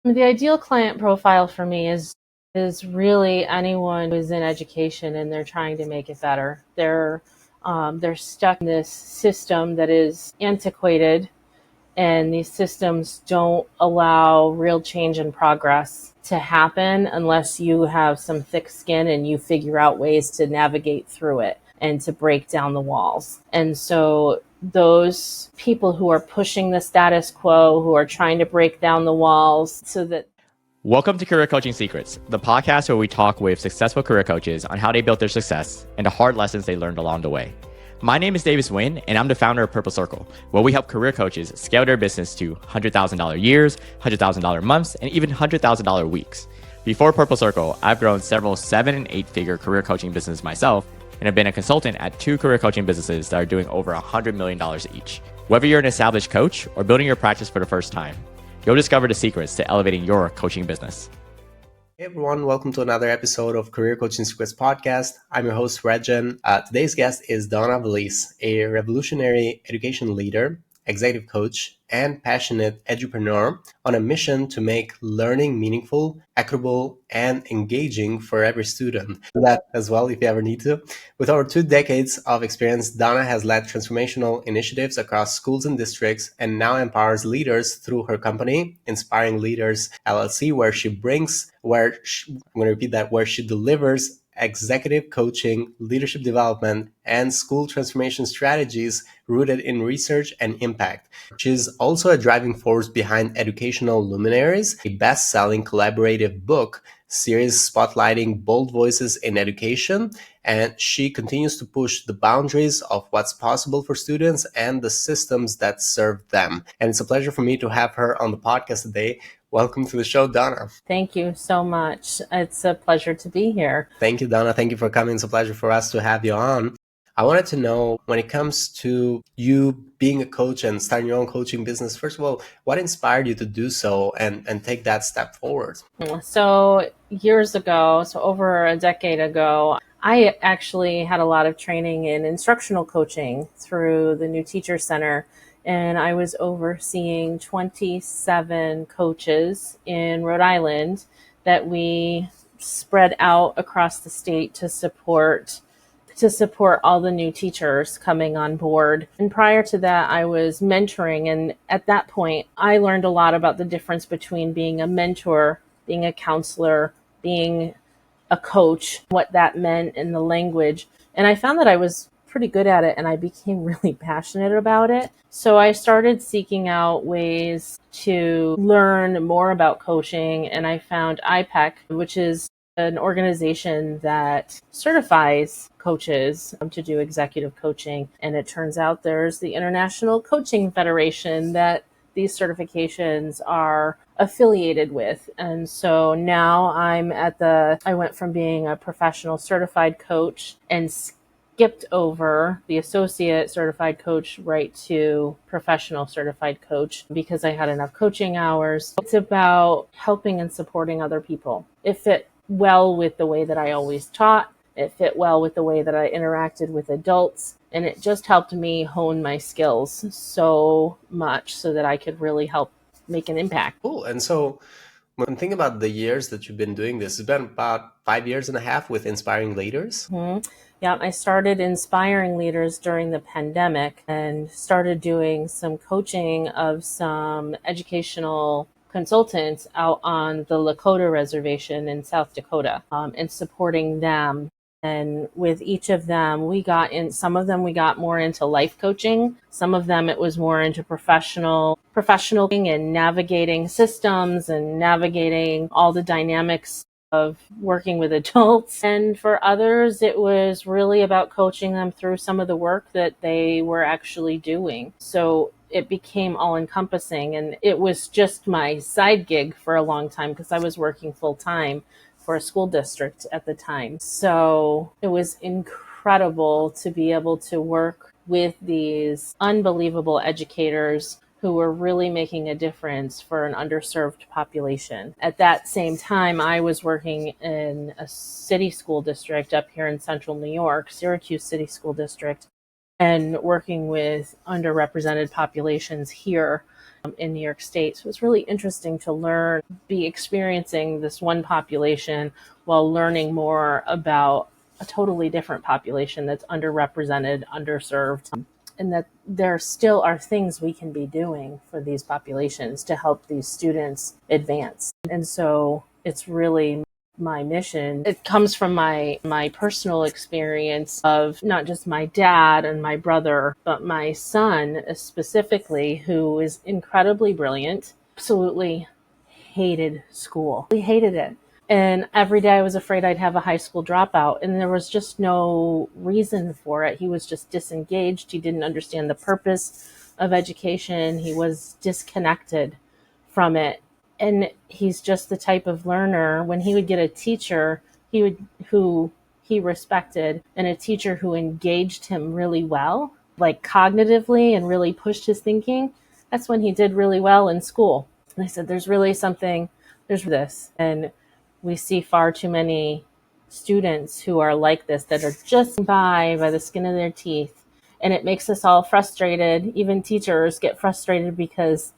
The ideal client profile for me is really anyone who's in education and they're trying to make it better. They're stuck in this system that is antiquated, and these systems don't allow real change and progress to happen unless you have some thick skin and you figure out ways to navigate through it and to break down the walls. And so those people who are pushing the status quo, who are trying to break down the walls so that Welcome to Career Coaching Secrets, the podcast where we talk with successful career coaches on how they built their success and the hard lessons they learned along the way. My name is Davis Nguyen, and I'm the founder of Purple Circle, where we help career coaches scale their business to $100,000 years, $100,000 months, and even $100,000 weeks. Before Purple Circle, I've grown several 7- and 8-figure career coaching businesses myself, and have been a consultant at 2 career coaching businesses that are doing over $100 million each. Whether you're an established coach or building your practice for the first time, you'll discover the secrets to elevating your coaching business. Hey everyone, welcome to another episode of Career Coaching Secrets podcast. I'm your host, Rexhen. Today's guest is Donna Vallese, a revolutionary education leader, executive coach, and passionate edupreneur on a mission to make learning meaningful, equitable, and engaging for every student. Do that as well if you ever need to. With over 2 decades of experience, Donna has led transformational initiatives across schools and districts and now empowers leaders through her company, Inspiring Leaders LLC, where she delivers executive coaching, leadership development, and school transformation strategies rooted in research and impact. She's also a driving force behind Educational Luminaries, a best-selling collaborative book series spotlighting bold voices in education, and she continues to push the boundaries of what's possible for students and the systems that serve them. And it's a pleasure for me to have her on the podcast today. Welcome to the show, Donna. Thank you so much. It's a pleasure to be here. Thank you, Donna. Thank you for coming. It's a pleasure for us to have you on. I wanted to know, when it comes to you being a coach and starting your own coaching business, first of all, what inspired you to do so and take that step forward? So years ago, so over a decade ago, I actually had a lot of training in instructional coaching through the New Teacher Center. And I was overseeing 27 coaches in Rhode Island that we spread out across the state to support all the new teachers coming on board. And prior to that, I was mentoring. And at that point, I learned a lot about the difference between being a mentor, being a counselor, being a coach, what that meant in the language. And I found that I was pretty good at it and I became really passionate about it. So I started seeking out ways to learn more about coaching, and I found IPEC, which is an organization that certifies coaches to do executive coaching. And it turns out there's the International Coaching Federation that these certifications are affiliated with. And so now I went from being a professional certified coach and skipped over the associate certified coach right to professional certified coach because I had enough coaching hours. It's about helping and supporting other people. It fit well with the way that I always taught. It fit well with the way that I interacted with adults. And it just helped me hone my skills so much so that I could really help make an impact. Cool. And so when thinking about the years that you've been doing this, it's been about 5.5 years with Inspiring Leaders. Mm-hmm. Yeah, I started Inspiring Leaders during the pandemic and started doing some coaching of some educational consultants out on the Lakota Reservation in South Dakota, and supporting them. And with each of them, some of them we got more into life coaching. Some of them it was more into professional and navigating systems and navigating all the dynamics of working with adults. And for others, it was really about coaching them through some of the work that they were actually doing. So it became all encompassing, and it was just my side gig for a long time because I was working full time for a school district at the time. So it was incredible to be able to work with these unbelievable educators who were really making a difference for an underserved population. At that same time, I was working in a city school district up here in central New York, Syracuse City School District, and working with underrepresented populations here. in New York State. So it was really interesting to be experiencing this one population while learning more about a totally different population that's underrepresented, underserved, and that there still are things we can be doing for these populations to help these students advance. And so it's really my mission. It comes from my personal experience of not just my dad and my brother, but my son specifically, who is incredibly brilliant, absolutely hated school. He hated it. And every day I was afraid I'd have a high school dropout, and there was just no reason for it. He was just disengaged. He didn't understand the purpose of education. He was disconnected from it. And he's just the type of learner, when he would get a teacher who he respected, and a teacher who engaged him really well, like cognitively, and really pushed his thinking, that's when he did really well in school. And I said, there's this. And we see far too many students who are like this, that are just by the skin of their teeth. And it makes us all frustrated. Even teachers get frustrated because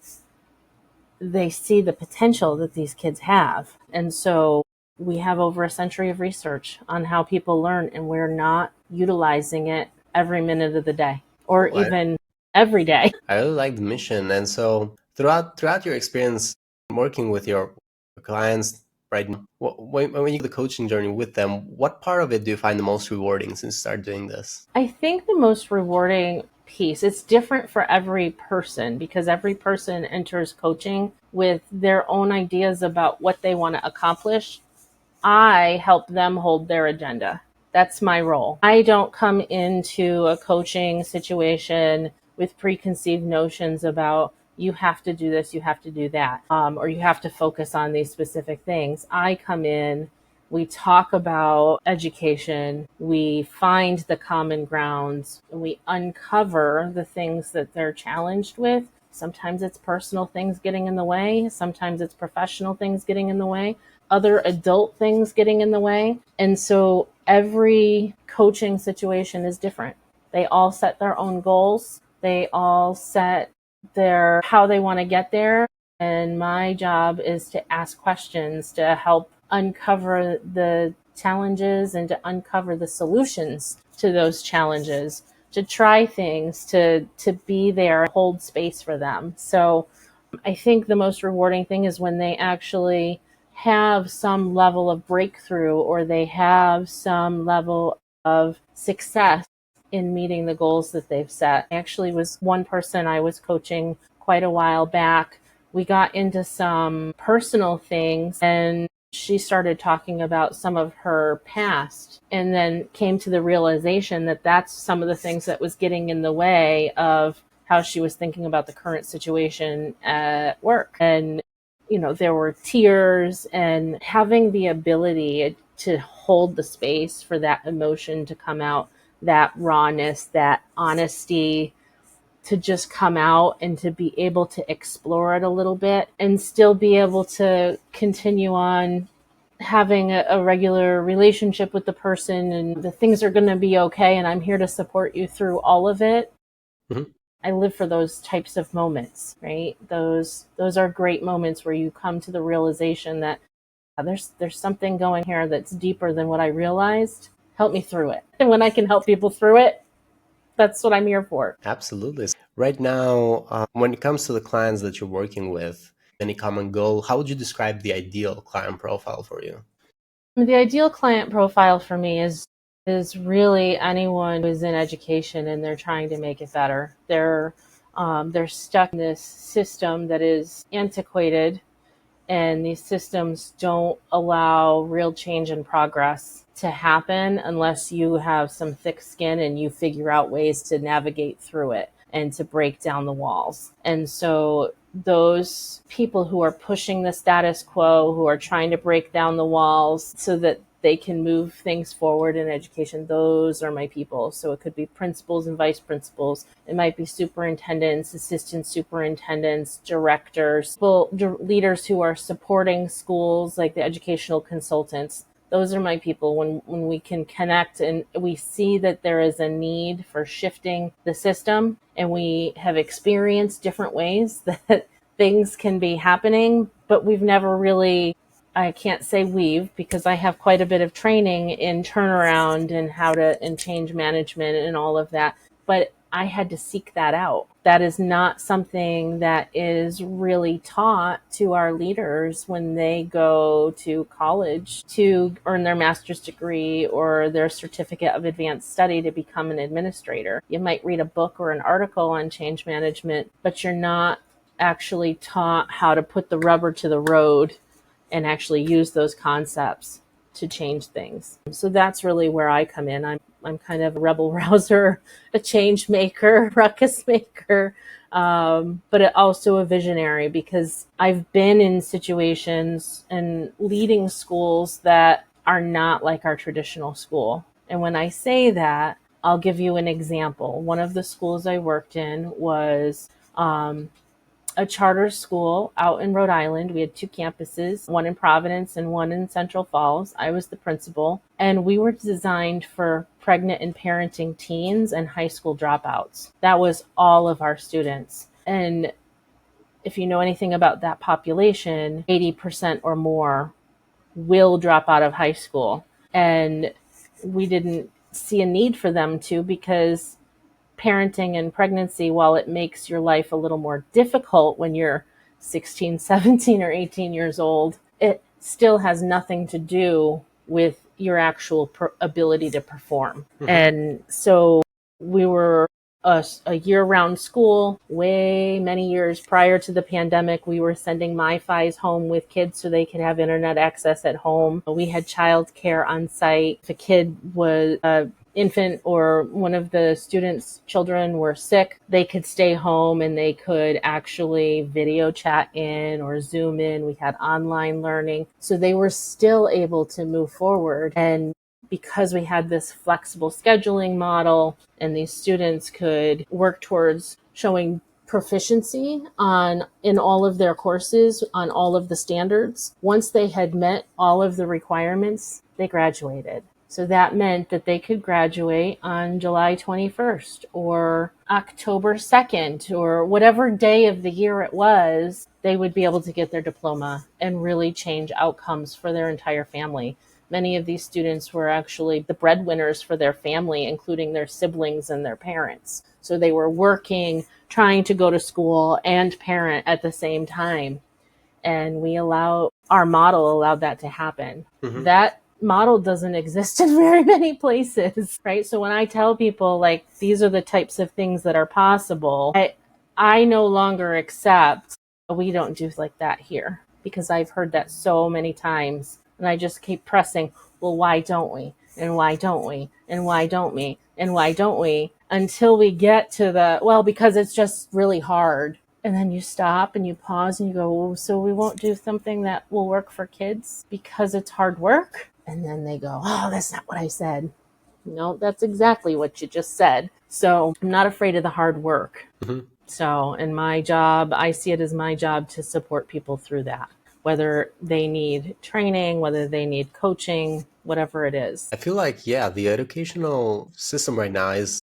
they see the potential that these kids have. And so we have over a century of research on how people learn, and we're not utilizing it every minute of the day, or even every day. I really like the mission. And so throughout your experience working with your clients right now, when you do the coaching journey with them, what part of it do you find the most rewarding since you started doing this? I think the most rewarding piece, it's different for every person, because every person enters coaching with their own ideas about what they want to accomplish. I help them hold their agenda. That's my role. I don't come into a coaching situation with preconceived notions about you have to do this, you have to do that, or you have to focus on these specific things. I come in, we talk about education, we find the common grounds, and we uncover the things that they're challenged with. Sometimes it's personal things getting in the way. Sometimes it's professional things getting in the way. Other adult things getting in the way. And so every coaching situation is different. They all set their own goals. They all set how they want to get there. And my job is to ask questions to help uncover the challenges and to uncover the solutions to those challenges, to try things, to be there, hold space for them. So I think the most rewarding thing is when they actually have some level of breakthrough, or they have some level of success in meeting the goals that they've set. I actually was one person I was coaching quite a while back. We got into some personal things, and she started talking about some of her past, and then came to the realization that that's some of the things that was getting in the way of how she was thinking about the current situation at work. And, there were tears, and having the ability to hold the space for that emotion to come out, that rawness, that honesty to just come out, and to be able to explore it a little bit and still be able to continue on having a regular relationship with the person, and the things are going to be okay, and I'm here to support you through all of it. Mm-hmm. I live for those types of moments, right? Those are great moments where you come to the realization that there's something going here that's deeper than what I realized. Help me through it. And when I can help people through it, that's what I'm here for. Absolutely. Right now, when it comes to the clients that you're working with, any common goal, how would you describe the ideal client profile for you? The ideal client profile for me is really anyone who's in education and they're trying to make it better. They're stuck in this system that is antiquated, and these systems don't allow real change and progress to happen unless you have some thick skin and you figure out ways to navigate through it and to break down the walls. And so those people who are pushing the status quo, who are trying to break down the walls so that they can move things forward in education, those are my people. So it could be principals and vice principals. It might be superintendents, assistant superintendents, directors, leaders who are supporting schools, like the educational consultants. Those are my people. When we can connect and we see that there is a need for shifting the system, and we have experienced different ways that things can be happening, but we've never really, I can't say we've, because I have quite a bit of training in turnaround and how to, and change management and all of that. But I had to seek that out. That is not something that is really taught to our leaders when they go to college to earn their master's degree or their certificate of advanced study to become an administrator. You might read a book or an article on change management, but you're not actually taught how to put the rubber to the road and actually use those concepts to change things. So that's really where I come in. I'm kind of a rebel rouser, a change maker, ruckus maker, but also a visionary, because I've been in situations and leading schools that are not like our traditional school. And when I say that, I'll give you an example. One of the schools I worked in was a charter school out in Rhode Island. We had 2 campuses, one in Providence and one in Central Falls. I was the principal, and we were designed for pregnant and parenting teens and high school dropouts. That was all of our students. And if you know anything about that population, 80% or more will drop out of high school. And we didn't see a need for them to, because parenting and pregnancy, while it makes your life a little more difficult when you're 16, 17, or 18 years old, it still has nothing to do with your actual ability to perform. And so we were a year-round school. Way many years prior to the pandemic, we were sending MiFis home with kids so they could have internet access at home. We had childcare on site. If a kid was infant or one of the students' children were sick, they could stay home and they could actually video chat in or Zoom in. We had online learning. So they were still able to move forward. And because we had this flexible scheduling model and these students could work towards showing proficiency in all of their courses, on all of the standards, once they had met all of the requirements, they graduated. So that meant that they could graduate on July 21st or October 2nd or whatever day of the year it was, they would be able to get their diploma and really change outcomes for their entire family. Many of these students were actually the breadwinners for their family, including their siblings and their parents. So they were working, trying to go to school and parent at the same time. And our model allowed that to happen. That model doesn't exist in very many places, right? So when I tell people, like, these are the types of things that are possible, I no longer accept, we don't do like that here, because I've heard that so many times. And I just keep pressing, well, why don't we? And why don't we? And why don't we? And why don't we? Until we get to well, because it's just really hard. And then you stop and you pause and you go, oh, so we won't do something that will work for kids because it's hard work? And then they go, oh, that's not what I said. No, that's exactly what you just said. So I'm not afraid of the hard work. So in my job, I see it as my job to support people through that, whether they need training, whether they need coaching, whatever it is. I feel like, the educational system right now is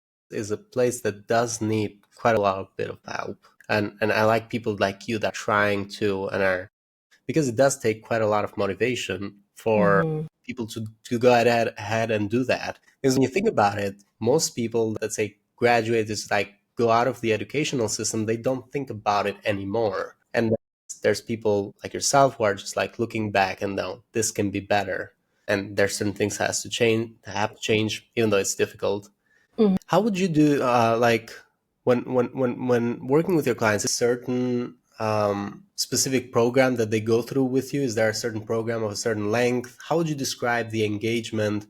a place that does need quite a lot of bit of help. And I like people like you that are trying to, and are, because it does take quite a lot of motivation for people to go ahead and do that. Because when you think about it, most people that say graduate is like go out of the educational system, they don't think about it anymore. And there's people like yourself who are just like looking back and now this can be better. And there's certain things have to change, even though it's difficult. How would you do like when working with your clients, a certain specific program that they go through with you? Is there a certain program of a certain length? How would you describe the engagement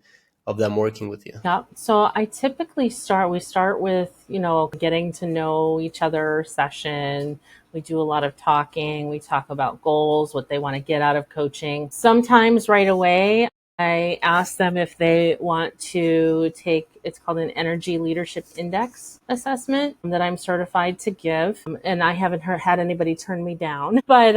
of them working with you? Yeah. So I typically start with, getting to know each other session. We do a lot of talking. We talk about goals, what they want to get out of coaching. Sometimes right away, I asked them if they want to take, it's called an Energy Leadership Index assessment that I'm certified to give. And I haven't had anybody turn me down. But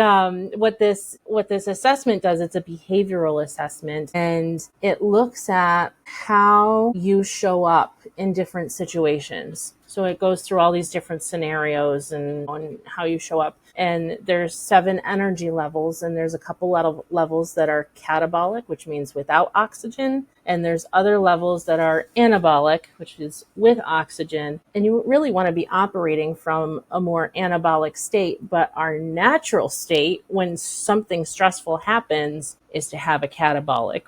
what this assessment does, it's a behavioral assessment, and it looks at how you show up in different situations. So it goes through all these different scenarios and on how you show up. And there's 7 energy levels, and there's a couple levels that are catabolic, which means without oxygen. And there's other levels that are anabolic, which is with oxygen. And you really want to be operating from a more anabolic state. But our natural state, when something stressful happens, is to have a catabolic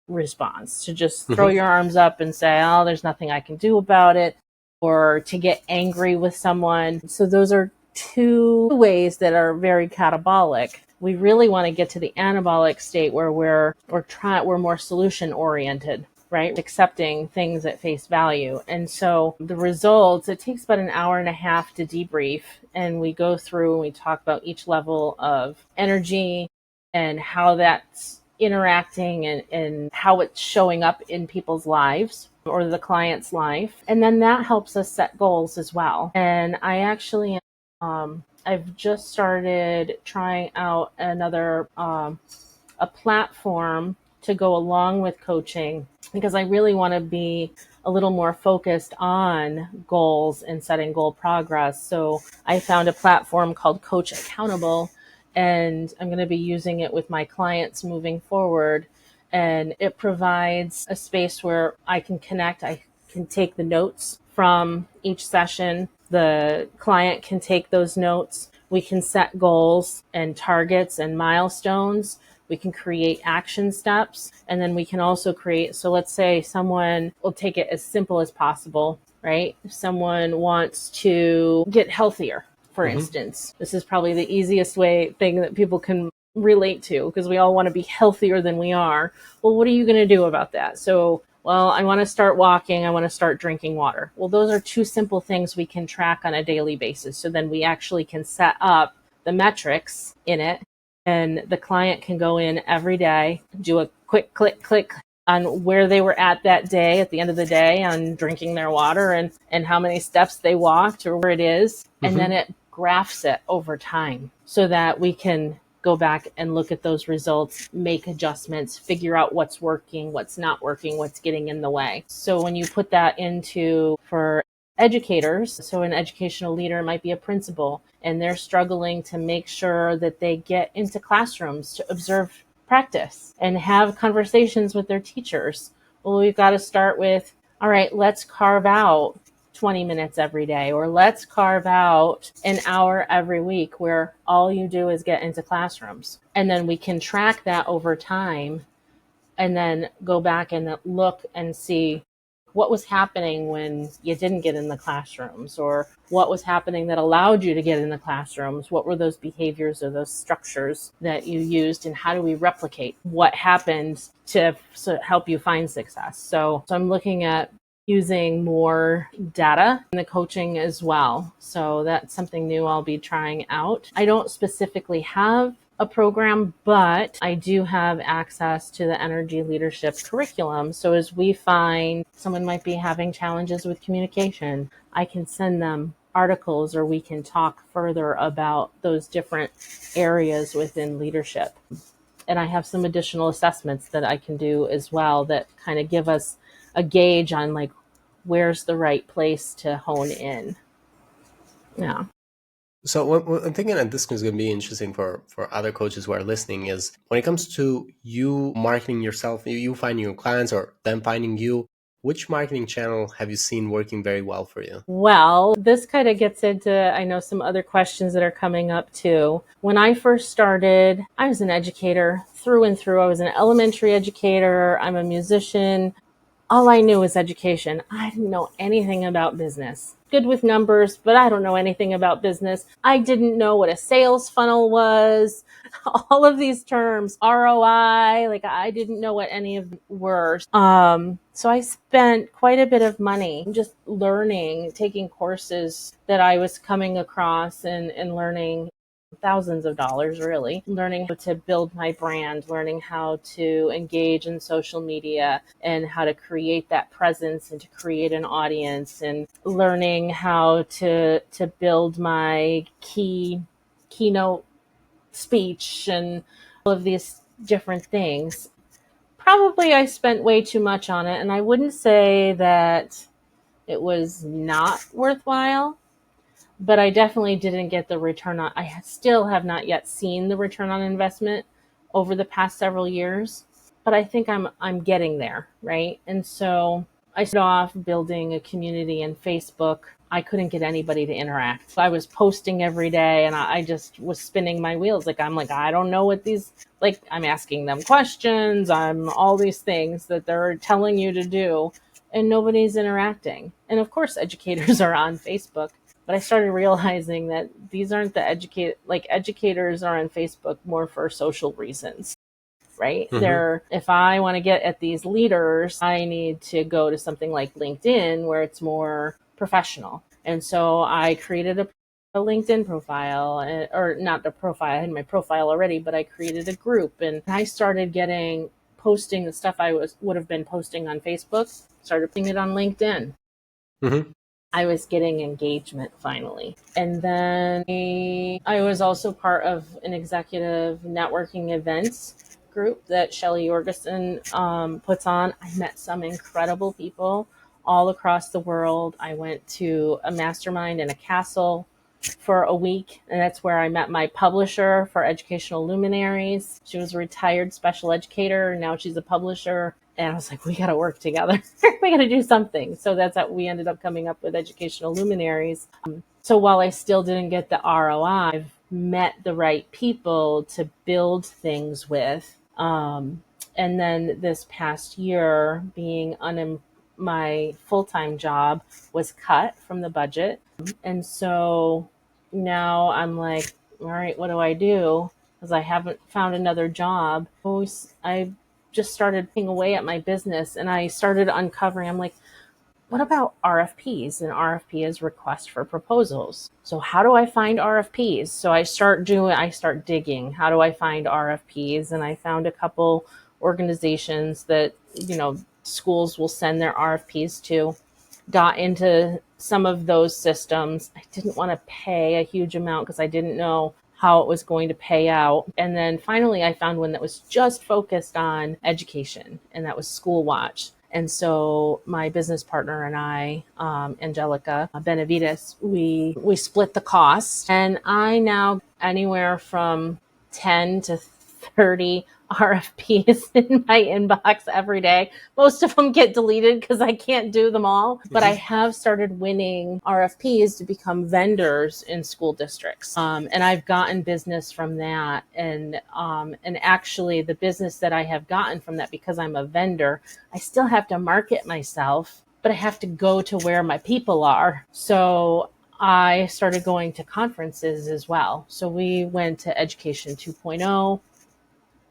response, to just throw your arms up and say, oh, there's nothing I can do about it, or to get angry with someone. So those are 2 ways that are very catabolic. We really want to get to the anabolic state where we're more solution oriented, right? Accepting things at face value. And so the results, it takes about an hour and a half to debrief, and we go through and we talk about each level of energy and how that's interacting and how it's showing up in people's lives or the client's life. And then that helps us set goals as well. And I actually, I've just started trying out another, a platform to go along with coaching, because I really want to be a little more focused on goals and setting goal progress. So I found a platform called Coach Accountable, and I'm going to be using it with my clients moving forward. And it provides a space where I can connect. I can take the notes from each session. The client can take those notes. We can set goals and targets and milestones. We can create action steps. And then we can also create, so let's say someone will take it as simple as possible, right? If someone wants to get healthier, for instance, this is probably the easiest thing that people can relate to, because we all want to be healthier than we are. Well, what are you going to do about that? So, well, I want to start walking. I want to start drinking water. Well, those are 2 simple things we can track on a daily basis. So then we actually can set up the metrics in it, and the client can go in every day, do a quick click on where they were at that day, at the end of the day, on drinking their water and how many steps they walked or where it is. And then it graphs it over time so that we can go back and look at those results, make adjustments, figure out what's working, what's not working, what's getting in the way. So when you put that into, for educators, so an educational leader might be a principal, and they're struggling to make sure that they get into classrooms to observe practice and have conversations with their teachers. Well, we've got to start with, all right, let's carve out 20 minutes every day, or let's carve out an hour every week where all you do is get into classrooms. And then we can track that over time and then go back and look and see what was happening when you didn't get in the classrooms, or what was happening that allowed you to get in the classrooms. What were those behaviors or those structures that you used, and how do we replicate what happened to help you find success? So I'm looking at using more data in the coaching as well. So that's something new I'll be trying out. I don't specifically have a program, but I do have access to the energy leadership curriculum. So as we find someone might be having challenges with communication, I can send them articles, or we can talk further about those different areas within leadership. And I have some additional assessments that I can do as well that kind of give us a gauge on like where's the right place to hone in. Yeah. So what I'm thinking, and this is going to be interesting for other coaches who are listening, is when it comes to you marketing yourself, you finding your clients or them finding you, which marketing channel have you seen working very well for you? Well, this kind of gets into, I know, some other questions that are coming up too. When I first started, I was an educator through and through. I was an elementary educator. I'm a musician. All I knew was education. I didn't know anything about business. Good with numbers, but I don't know anything about business. I didn't know what a sales funnel was. All of these terms, ROI, like I didn't know what any of them were. So I spent quite a bit of money just learning, taking courses that I was coming across and learning thousands of dollars, really, learning how to build my brand, learning how to engage in social media and how to create that presence and to create an audience, and learning how to build my keynote speech and all of these different things. Probably I spent way too much on it, and I wouldn't say that it was not worthwhile, but I definitely didn't get the return on. I still have not yet seen the return on investment over the past several years, but I think I'm getting there, right? And so I started off building a community in Facebook. I couldn't get anybody to interact. I was posting every day, and I just was spinning my wheels. I'm like, I don't know what these, I'm asking them questions. I'm all these things that they're telling you to do, and nobody's interacting. And of course, educators are on Facebook. But I started realizing that these aren't the educators are on Facebook more for social reasons, right? If I want to get at these leaders, I need to go to something like LinkedIn where it's more professional. And so I created a LinkedIn profile, or not a profile. I had my profile already, but I created a group, and I started posting the stuff I would have been posting on Facebook, started putting it on LinkedIn. I was getting engagement finally. And then I was also part of an executive networking events group that Shelley Jorgensen puts on. I met some incredible people all across the world. I went to a mastermind in a castle for a week, and that's where I met my publisher for Educational Luminaries. She was a retired special educator, and now she's a publisher. And I was like, we got to work together. We got to do something. So that's how we ended up coming up with Educational Luminaries. So while I still didn't get the ROI, I've met the right people to build things with. And then this past year, my full-time job was cut from the budget. And so now I'm like, all right, what do I do? Because I haven't found another job. I just started picking away at my business, and I started uncovering, I'm like, what about RFPs? And RFP is request for proposals. So how do I find RFPs? So I start digging. How do I find RFPs? And I found a couple organizations that, schools will send their RFPs to. Got into some of those systems. I didn't want to pay a huge amount because I didn't know how it was going to pay out. And then finally, I found one that was just focused on education, and that was School Watch. And so my business partner and I, Angelica Benavides, we split the costs, and I now anywhere from 10 to 30 RFPs in my inbox every day. Most of them get deleted because I can't do them all, but I have started winning RFPs to become vendors in school districts. And I've gotten business from that. And actually the business that I have gotten from that, because I'm a vendor, I still have to market myself, but I have to go to where my people are. So I started going to conferences as well. So we went to Education 2.0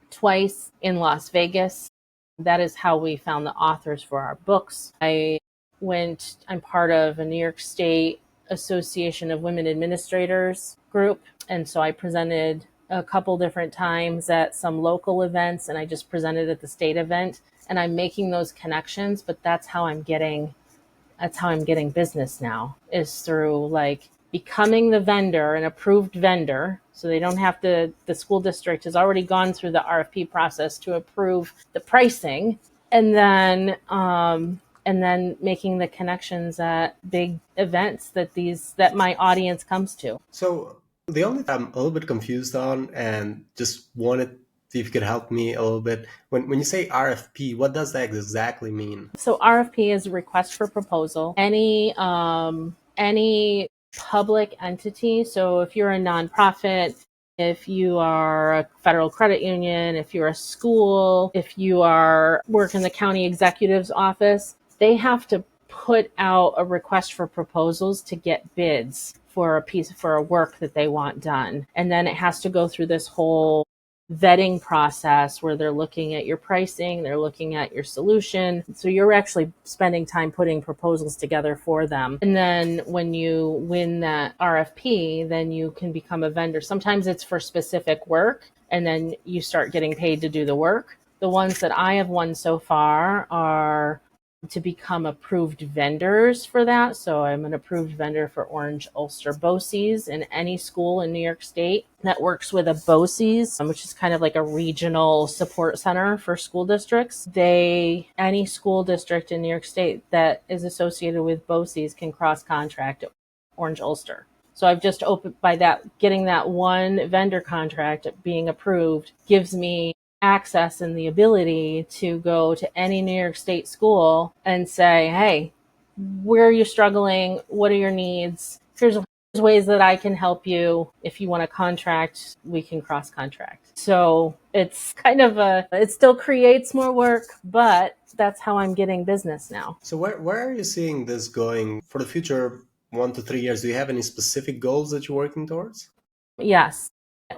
twice in Las Vegas. That is how we found the authors for our books. I'm part of a New York State Association of Women Administrators group. And so I presented a couple different times at some local events, and I just presented at the state event. And I'm making those connections, but that's how I'm getting business now, is through becoming the vendor, an approved vendor. So they don't have the school district has already gone through the RFP process to approve the pricing, and then making the connections at big events that my audience comes to. So the only thing I'm a little bit confused on, and just wanted to see if you could help me a little bit. When you say RFP, what does that exactly mean? So RFP is a request for proposal. Any public entity. So if you're a nonprofit, if you are a federal credit union, if you're a school, if you work in the county executive's office, they have to put out a request for proposals to get bids for a work that they want done. And then it has to go through this whole vetting process where they're looking at your pricing, they're looking at your solution. So you're actually spending time putting proposals together for them. And then when you win that RFP, then you can become a vendor. Sometimes it's for specific work, and then you start getting paid to do the work. The ones that I have won so far are to become approved vendors for that. So I'm an approved vendor for Orange Ulster BOCES, in any school in New York State that works with a BOCES, which is kind of like a regional support center for school districts. Any school district in New York State that is associated with BOCES can cross contract Orange Ulster. So I've just opened by that, getting that one vendor contract being approved gives me access and the ability to go to any New York State school and say, hey, where are you struggling? What are your needs? Here's ways that I can help you. If you want to contract, we can cross contract. So it's kind of it still creates more work, but that's how I'm getting business now. So where are you seeing this going for the future 1 to 3 years? Do you have any specific goals that you're working towards? Yes.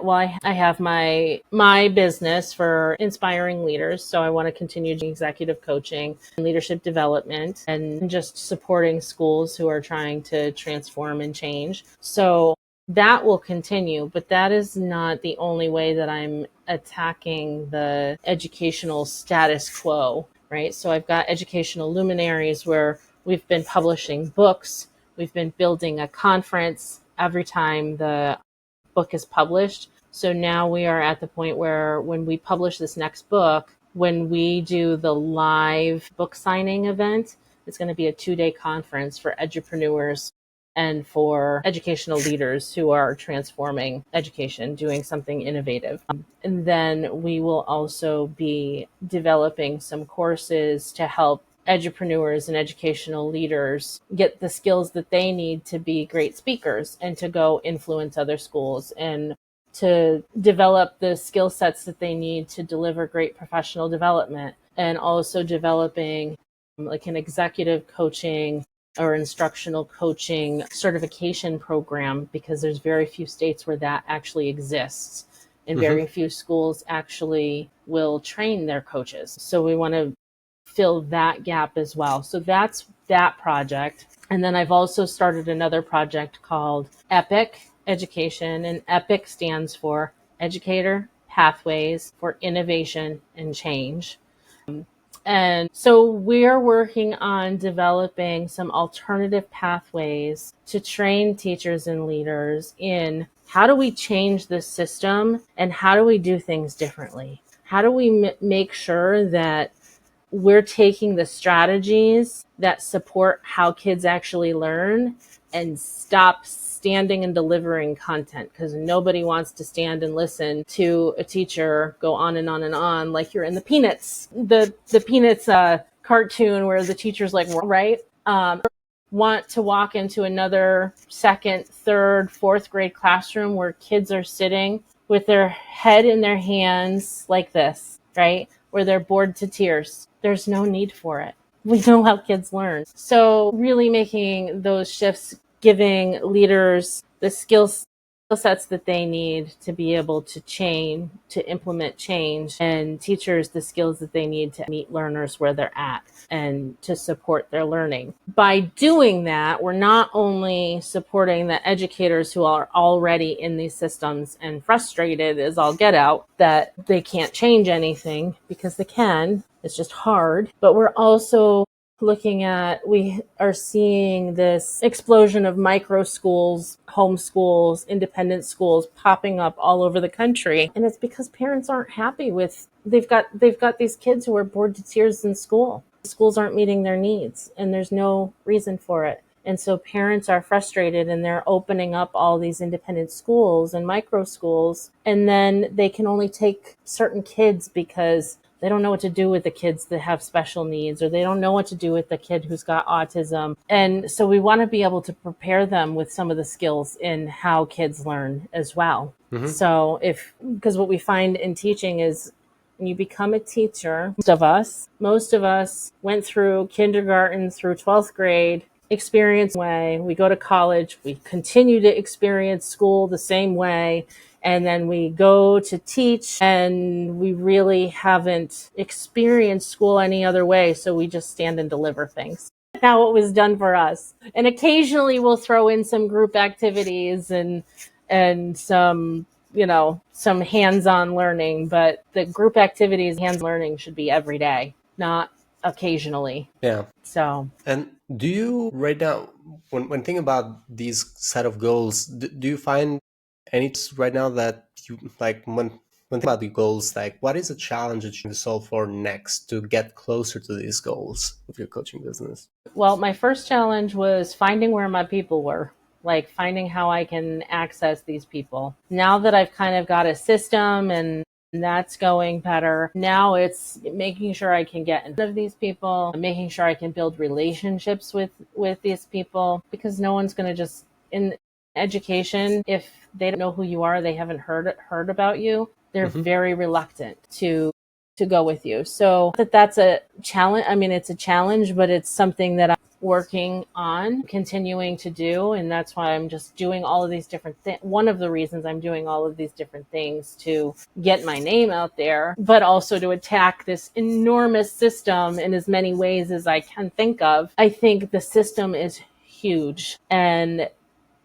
Well, I have my business for inspiring leaders. So I want to continue doing executive coaching and leadership development and just supporting schools who are trying to transform and change. So that will continue, but that is not the only way that I'm attacking the educational status quo, right? So I've got educational luminaries where we've been publishing books. We've been building a conference every time the book is published. So now we are at the point where when we publish this next book, when we do the live book signing event, it's going to be a 2-day conference for edupreneurs and for educational leaders who are transforming education, doing something innovative. And then we will also be developing some courses to help edupreneurs and educational leaders get the skills that they need to be great speakers and to go influence other schools and to develop the skill sets that they need to deliver great professional development, and also developing like an executive coaching or instructional coaching certification program, because there's very few states where that actually exists and very few schools actually will train their coaches. So we want to fill that gap as well. So that's that project. And then I've also started another project called EPIC Education, and EPIC stands for Educator Pathways for Innovation and Change. And so we're working on developing some alternative pathways to train teachers and leaders in how do we change the system and how do we do things differently? How do we make sure that we're taking the strategies that support how kids actually learn and stop standing and delivering content, because nobody wants to stand and listen to a teacher go on and on and on like you're in the Peanuts, the Peanuts cartoon where the teacher's like, right? Want to walk into another second, third, fourth grade classroom where kids are sitting with their head in their hands like this, right? Where they're bored to tears. There's no need for it. We know how kids learn. So really making those shifts, giving leaders the skill sets that they need to be able to change, to implement change, and teachers the skills that they need to meet learners where they're at and to support their learning. By doing that, we're not only supporting the educators who are already in these systems and frustrated as all get out that they can't change anything, because they can, it's just hard, but we're also looking at, we are seeing this explosion of micro schools, home schools, independent schools popping up all over the country. And it's because parents aren't happy with, they've got these kids who are bored to tears in school. Schools aren't meeting their needs and there's no reason for it. And so parents are frustrated and they're opening up all these independent schools and micro schools. And then they can only take certain kids because they don't know what to do with the kids that have special needs, or they don't know what to do with the kid who's got autism. And so we want to be able to prepare them with some of the skills in how kids learn as well. So because what we find in teaching is when you become a teacher, most of us went through kindergarten through 12th grade, experience way. We go to college, we continue to experience school the same way. and then we go to teach, and we really haven't experienced school any other way. So we just stand and deliver things. How it was done for us. And occasionally we'll throw in some group activities and some, some hands-on learning, but the group activities, hands learning should be every day, not occasionally. Yeah. So, And do you right now, when thinking about these set of goals, do you find any right now that you like when thinking about the goals, like what is a challenge that you can solve for next to get closer to these goals with your coaching business? well, my first challenge was finding where my people were, like finding how I can access these people. Now that I've kind of got a system and that's going better, now it's making sure I can get in front of these people, making sure I can build relationships with these people, because no one's going to just, in education, if they don't know who you are, they haven't heard about you, they're very reluctant to go with you. So that's a challenge. I mean, it's a challenge, but it's something that I'm working on continuing to do. And that's why I'm just doing all of these different things. One of the reasons I'm doing all of these different things to get my name out there, but also to attack this enormous system in as many ways as I can think of. I think the system is huge.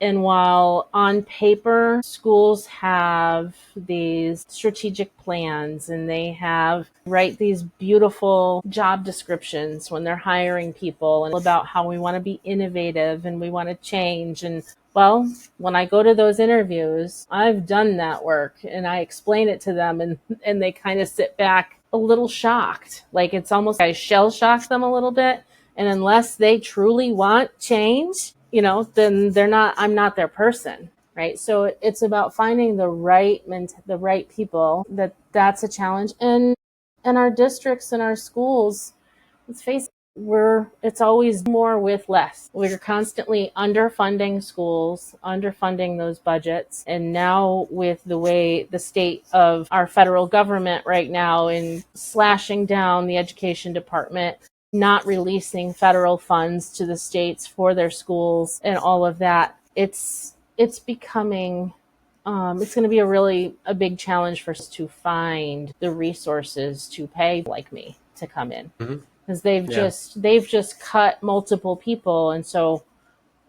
And while on paper, schools have these strategic plans and they write these beautiful job descriptions when they're hiring people and about how we want to be innovative and we want to change. And well, when I go to those interviews, I've done that work and I explain it to them and they kind of sit back a little shocked. Like it's almost like I shell shock them a little bit. And unless they truly want change, then I'm not their person, right? So it's about finding the right people. That's a challenge. And our districts and our schools, let's face it, it's always more with less. We're constantly underfunding schools, underfunding those budgets. And now with the way the state of our federal government right now in slashing down the education department, not releasing federal funds to the states for their schools and all of that, it's becoming it's going to be a big challenge for us to find the resources to pay like me to come in, because they've just cut multiple people. And so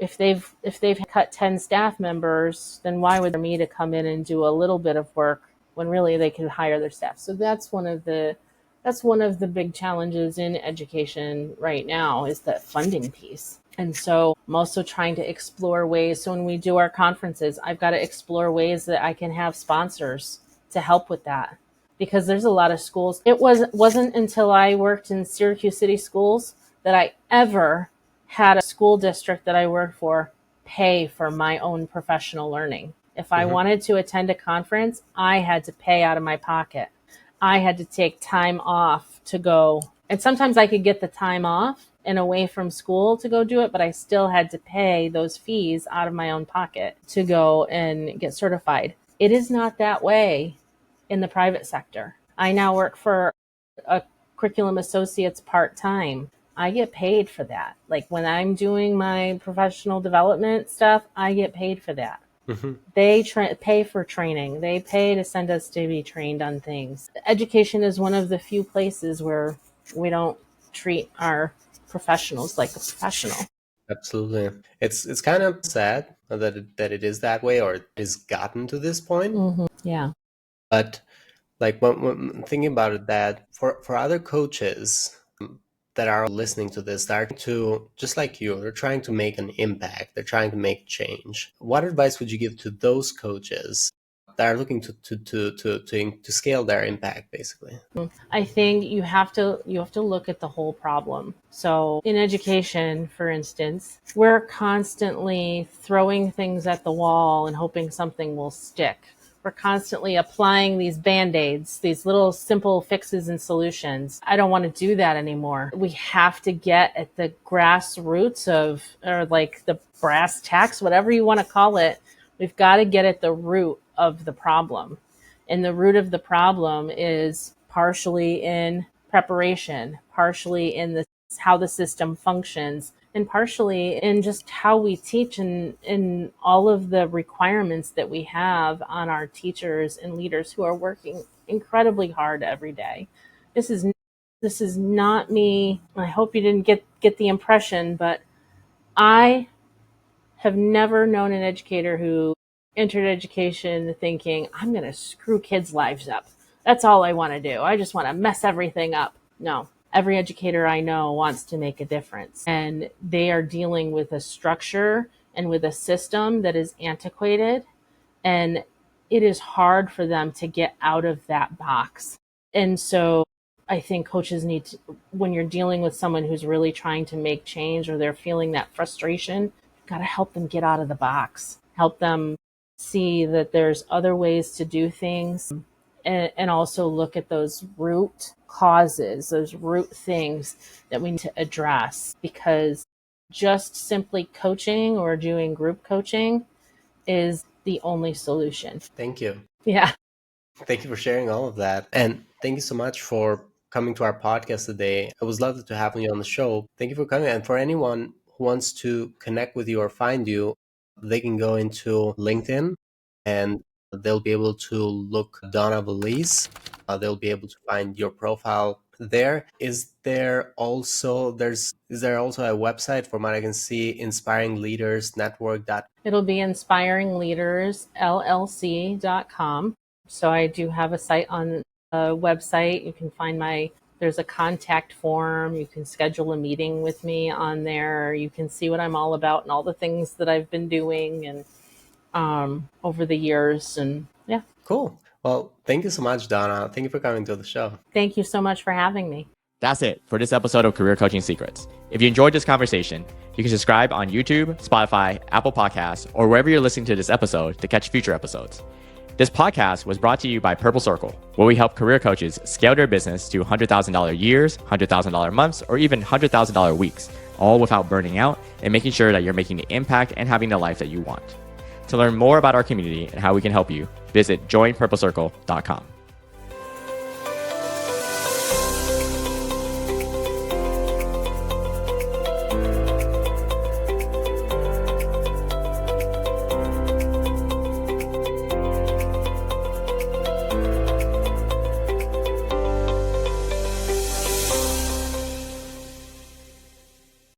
if they've cut 10 staff members, then why would me to come in and do a little bit of work when really they can hire their staff? So that's one of the big challenges in education right now, is that funding piece. And so I'm also trying to explore ways. So when we do our conferences, I've got to explore ways that I can have sponsors to help with that, because there's a lot of schools. It wasn't until I worked in Syracuse City Schools that I ever had a school district that I worked for pay for my own professional learning. If I wanted to attend a conference, I had to pay out of my pocket. I had to take time off to go. And sometimes I could get the time off and away from school to go do it, but I still had to pay those fees out of my own pocket to go and get certified. It is not that way in the private sector. I now work for a curriculum associates part-time. I get paid for that. Like when I'm doing my professional development stuff, I get paid for that. They pay for training. They pay to send us to be trained on things. Education is one of the few places where we don't treat our professionals like a professional. Absolutely. It's kind of sad that it is that way, or it has gotten to this point. Yeah. But like when thinking about it, that for other coaches that are listening to this, that are just like you, they're trying to make an impact, they're trying to make change. What advice would you give to those coaches that are looking to scale their impact, basically? I think you have to look at the whole problem. So in education, for instance, we're constantly throwing things at the wall and hoping something will stick. We're constantly applying these Band-Aids, these little simple fixes and solutions. I don't want to do that anymore. We have to get at the grassroots or like the brass tacks, whatever you want to call it. We've got to get at the root of the problem. And the root of the problem is partially in preparation, partially in how the system functions, and partially in just how we teach and in all of the requirements that we have on our teachers and leaders who are working incredibly hard every day. This is not me. I hope you didn't get the impression, but I have never known an educator who entered education thinking, I'm going to screw kids' lives up. That's all I want to do. I just want to mess everything up. No, every educator I know wants to make a difference. And they are dealing with a structure and with a system that is antiquated. And it is hard for them to get out of that box. And so I think coaches need to, when you're dealing with someone who's really trying to make change or they're feeling that frustration, you've got to help them get out of the box, help them see that there's other ways to do things, and also look at those root causes, those root things that we need to address, because just simply coaching or doing group coaching is the only solution. Thank you. Yeah. Thank you for sharing all of that. And thank you so much for coming to our podcast today. It was lovely to have you on the show. Thank you for coming. And for anyone who wants to connect with you or find you, they can go into LinkedIn and they'll be able to look Donna Vallese. They'll be able to find your profile there. Is there also a website from what I can see, Inspiring Leaders Network? It'll be Inspiring Leaders LLC.com. So I do have a site on the website. You can find there's a contact form. You can schedule a meeting with me on there. You can see what I'm all about and all the things that I've been doing and over the years. And yeah. Cool. Well, thank you so much, Donna. Thank you for coming to the show. Thank you so much for having me. That's it for this episode of Career Coaching Secrets. If you enjoyed this conversation, you can subscribe on YouTube, Spotify, Apple Podcasts, or wherever you're listening to this episode to catch future episodes. This podcast was brought to you by Purple Circle, where we help career coaches scale their business to $100,000 years, $100,000 months, or even $100,000 weeks, all without burning out and making sure that you're making the impact and having the life that you want. To learn more about our community and how we can help you, visit joinpurplecircle.com.